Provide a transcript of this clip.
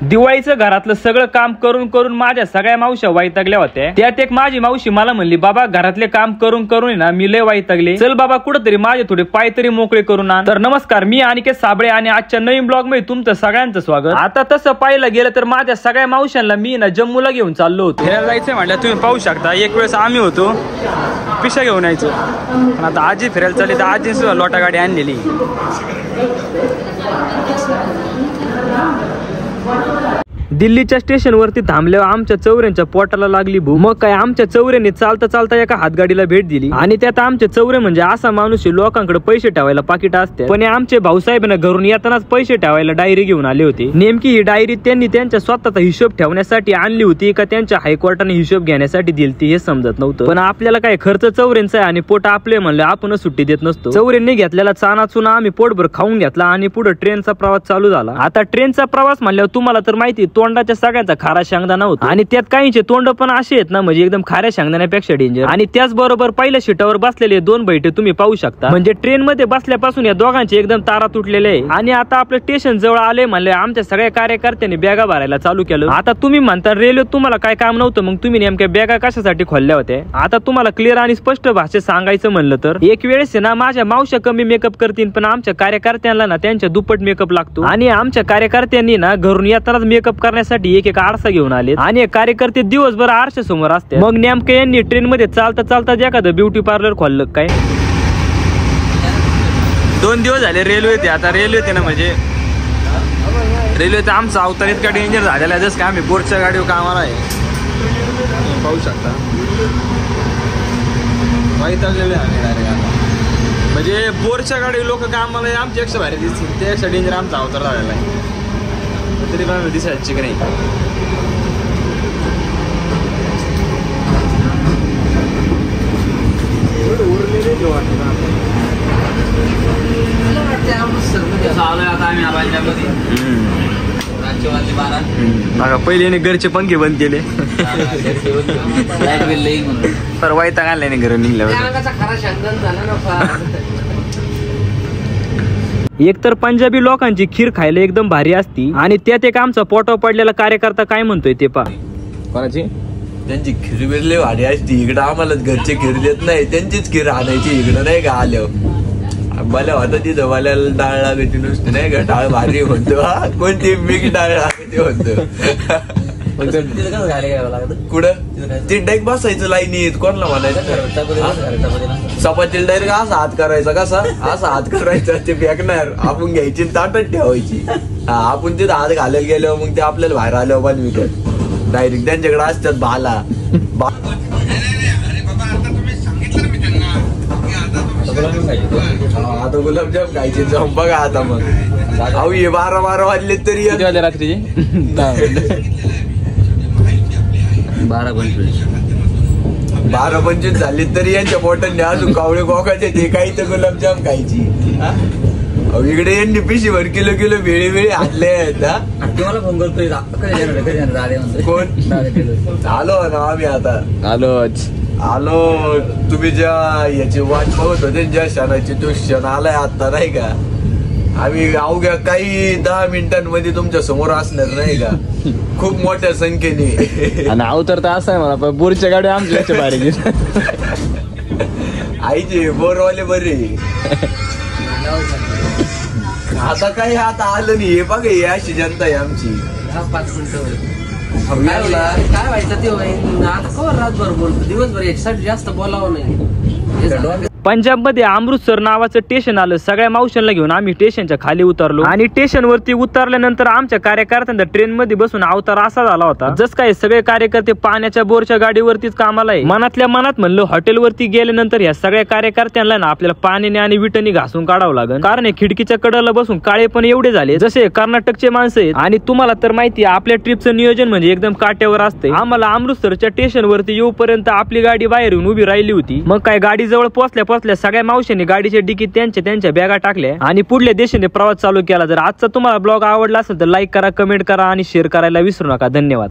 दिवाळीचं घरातलं सगळं काम करून करून माझ्या सगळ्या मावश्या वैतागल्या होत्या। त्यात एक माझी मावशी मला म्हणली, बाबा घरातले काम करून करून ना मी लय वैतागले, चल बाबा कुठेतरी माझे थोडे पाय तरी मोकळे करून आण। तर नमस्कार, मी अनिकेत साबळे आणि आजच्या नवीन ब्लॉग मध्ये तुमचं सगळ्यांचं स्वागत। आता तसं पाहिलं गेलं तर माझ्या सगळ्या मावशांना मी ना जम्मूला घेऊन चाललो होतो। फिरायला जायचं म्हटलं, तुम्ही पाहू शकता एक वेळेस आम्ही होतो पिशा घेऊन यायचो, पण आता आजी फिरायला चालली तर आजी सुद्धा लोटा गाडी आणलेली। दिल्लीच्या स्टेशन वरती थांबल्यावर आमच्या चौऱ्यांच्या पोटाला लागली भूक। मग काय आमच्या चौऱ्यांनी चालता चालता एका हातगाडीला भेट दिली आणि त्यात आमचे चौरे म्हणजे असा माणूस लोकांकडे पैसे ठेवायला पाकिट असते, पण आमचे भाऊसाहेबांना घरून येतानाच पैसे ठेवायला डायरी घेऊन आले होते। नेमकी ही डायरी त्यांनी त्यांच्या स्वतःचा हिशोब ठेवण्यासाठी आणली होती का त्यांच्या हायकोर्टाने हिशोब घेण्यासाठी दिलती हे समजत नव्हतं। पण आपल्याला काय खर्च चौऱ्यांचा आहे आणि पोट आपले म्हणले आपणच सुट्टी देत नसतो। चौऱ्यांनी घेतलेला चाना चुना आम्ही पोटभर खाऊन घेतला आणि पुढे ट्रेनचा प्रवास चालू झाला। आता ट्रेनचा प्रवास म्हणल्यावर तुम्हाला तर माहिती तोंडाच्या सगळ्यांचा खारा शेंगदाणा होता आणि त्यात काहींचे तोंड पण असे आहेत ना, म्हणजे एकदम खाऱ्या शेंगदाण्यापेक्षा डेंजर। आणि त्याचबरोबर पहिल्या सीटावर बसलेले दोन बैठे तुम्ही पाहू शकता, म्हणजे ट्रेन मध्ये बसल्यापासून या दोघांचे एकदम तारा तुटलेले आहे। आणि आता आपलं स्टेशन जवळ आले म्हणले आमच्या सगळ्या कार्यकर्त्यांनी बॅगा भरायला चालू केलं। आता तुम्ही म्हणता रेल्वेत तुम्हाला काय काम नव्हतं, मग तुम्ही नेमक्या बॅगा कशासाठी खोलल्या होत्या? आता तुम्हाला क्लिअर आणि स्पष्ट भाषेत सांगायचं म्हणलं तर एक वेळेस ना माझ्या मावश्या कमी मेकअप करतील, पण आमच्या कार्यकर्त्यांना ना त्यांच्या दुप्पट मेकअप लागतो। आणि आमच्या कार्यकर्त्यांनी ना घरून येतानाच मेकअप करण्यासाठी एक आरसा घेऊन आले आणि कार्यकर्ते दिवसभर आरशा समोर असते। मग नेमके यांनी ट्रेन मध्ये चालता चालता एखादं ब्युटी पार्लर खोललं काय? 2 दिवस झाले रेल्वे, आता रेल्वे ना म्हणजे रेल्वेचा आमचा अवतार इतका डेंजर झालेला आहे, जसं काय आम्ही बोटच्या गाडीवर कामाला आहे पाहू शकता। वैतागलेले म्हणजे बोरच्या गाडी लोक कामाला आहे, आमच्यापेक्षा भारी दिसतील, त्यापेक्षा डेंजर आमचा अवतार झालेला आहे। तरी पण दिसायची की नाही बघा, पहिले घरचे पंखे बंद केले तर वैताग आलाय ना घर निघल्यावर। एक तर पंजाबी लोकांची खीर खायला एकदम भारी असती आणि त्यात एक आमचा पोटावर पडलेला कार्यकर्ता काय म्हणतोय ते पा। कोणाची? त्यांची खीर बिरले भारी असती, इकडं आम्हाला घरचे खीर देत नाही, त्यांचीच खीर आणायची इकडं नाही का आल्यावर। मला होता तिथं मला डाळ लागते नुसतं नाही का, डाळ भारी म्हणतो कोणती मिक्स डाळ लागते म्हणतो। कुठं ते डायरेक्ट बसायचं लाईनीत, कोणाला म्हणायचं चपातीला डायरेक्ट असा हात करायचा, कसा असा हात करायचा, ते फेकणार आपण घ्यायची ताटच ठेवायची। आपण तिथं हात घालायला गेल्यावर मग ते आपल्याला बाहेर आल्यावर पण विकत डायरेक्ट त्यांच्याकडे असतात भाला। आता गुलाबजाम खायचे जाऊन बघा आता मग। अहो हे 12 वाजले तरी रात्रीचे 12-25 झाले तरी यांच्या पोटांनी अजून कावळे गोकाचे ते काही तर गुलाबजाम खायची। अहो इकडे यांनी पिशीभर किलो वेळी आणले आहेत। कोण आलो ना आम्ही, आता आलो तुम्ही ज्या याची वाट बघत होते ज्या क्षणाची, तो क्षण आलाय आता नाही का। आम्ही अवघ्या काही 10 मिनिटांमध्ये तुमच्या समोर असणार नाही का, खूप मोठ्या संख्येने। आणि अवतार तर असं आहे मला, बोरच्या गाडी आमच्या भारी आईचे बोरवाले बरे। आता काही आता आलं नाही, हे बघ ही अशी जनता आहे आमची। 5 मिनिटं काय व्हायचं ते आता कवर रातभर बोलतो, दिवसभर याच्यासाठी जास्त बोलावं नाही। पंजाब मध्ये अमृतसर नावाचं स्टेशन आलं। सगळ्या मावशांना घेऊन आम्ही स्टेशनच्या खाली उतरलो आणि स्टेशन वरती उतरल्यानंतर आमच्या कार्यकर्त्यांचा ट्रेन मध्ये बसून अवतार असा झाला होता जस काय सगळे कार्यकर्ते पाण्याच्या बोरच्या गाडीवरतीच कामाला आहे। मनातल्या मनात म्हणलं हॉटेलवरती गेल्यानंतर या सगळ्या कार्यकर्त्यांना ना आपल्याला पाण्याने आणि विटाने घासून काढावं लागेल, कारण खिडकीच्या कडेला बसून काळे पण एवढे झाले जसे कर्नाटकचे माणसं आहेत। आणि तुम्हाला तर माहिती आपल्या ट्रिपचं नियोजन म्हणजे एकदम काट्यावर असते। आम्हाला अमृतसरच्या स्टेशन वरती येऊपर्यंत आपली गाडी बाहेर येऊन उभी राहिली होती। मग काय गाडी जवळ पोहोचल्या सगळ्या मावशांनी गाडीच्या डिकीत त्यांच्या बॅगा टाकल्या आणि पुढल्या दिशेने प्रवास चालू केला। जर आजचा तुम्हाला ब्लॉग आवडला असेल तर लाईक करा, कमेंट करा आणि शेअर करायला विसरू नका। धन्यवाद।